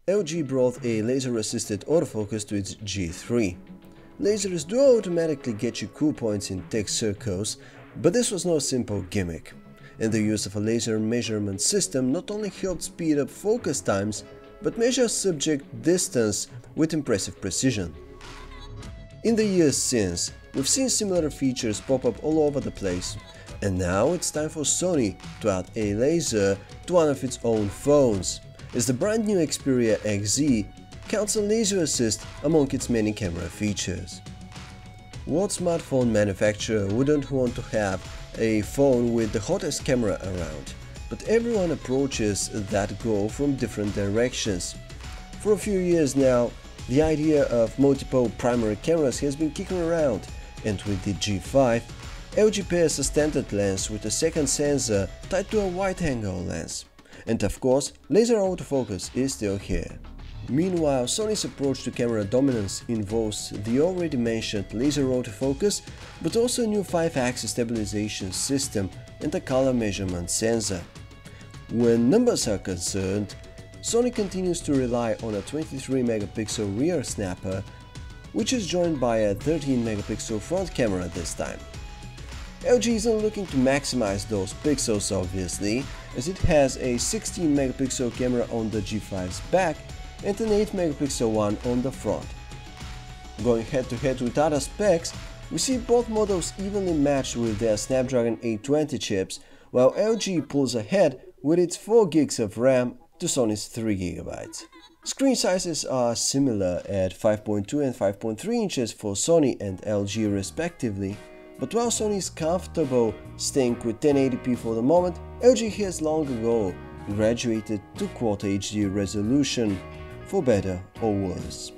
LG brought a laser-assisted autofocus to its G3. Lasers do automatically get you cool points in text circles, but this was no simple gimmick. And the use of a laser measurement system not only helped speed up focus times, but measure subject distance with impressive precision. In the years since, we've seen similar features pop up all over the place, and now it's time for Sony to add a laser to one of its own phones, as the brand new Xperia XZ counts a laser assist among its many camera features. What smartphone manufacturer wouldn't want to have a phone with the hottest camera around? But everyone approaches that goal from different directions. For a few years now, the idea of multiple primary cameras has been kicking around, and with the G5, LG pairs a standard lens with a second sensor tied to a wide-angle lens. And of course, laser autofocus is still here. Meanwhile, Sony's approach to camera dominance involves the already mentioned laser autofocus, but also a new 5-axis stabilization system and a color measurement sensor. When numbers are concerned, Sony continues to rely on a 23-megapixel rear snapper, which is joined by a 13-megapixel front camera this time. LG isn't looking to maximize those pixels obviously, as it has a 16-megapixel camera on the G5's back and an 8-megapixel one on the front. Going head-to-head with other specs, we see both models evenly matched with their Snapdragon 820 chips, while LG pulls ahead with its 4 GB of RAM to Sony's 3 GB. Screen sizes are similar at 5.2 and 5.3 inches for Sony and LG respectively, but while Sony is comfortable staying with 1080p for the moment, LG has long ago graduated to Quad HD resolution, for better or worse.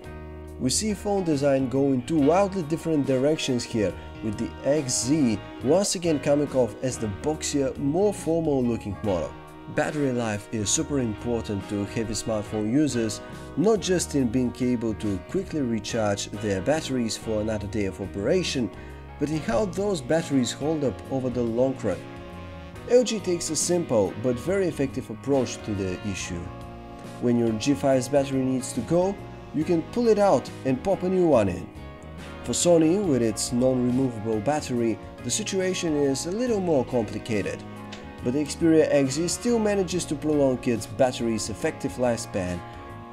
We see phone design go in two wildly different directions here, with the XZ once again coming off as the boxier, more formal looking model. Battery life is super important to heavy smartphone users, not just in being able to quickly recharge their batteries for another day of operation, but in how those batteries hold up over the long run. LG takes a simple but very effective approach to the issue. When your G5's battery needs to go, you can pull it out and pop a new one in. For Sony, with its non-removable battery, the situation is a little more complicated, but the Xperia XZ still manages to prolong its battery's effective lifespan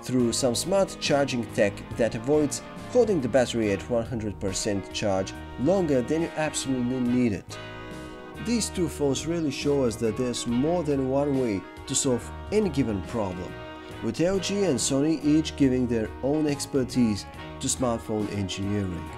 through some smart charging tech that avoids holding the battery at 100% charge longer than you absolutely need it. These two phones really show us that there's more than one way to solve any given problem, with LG and Sony each giving their own expertise to smartphone engineering.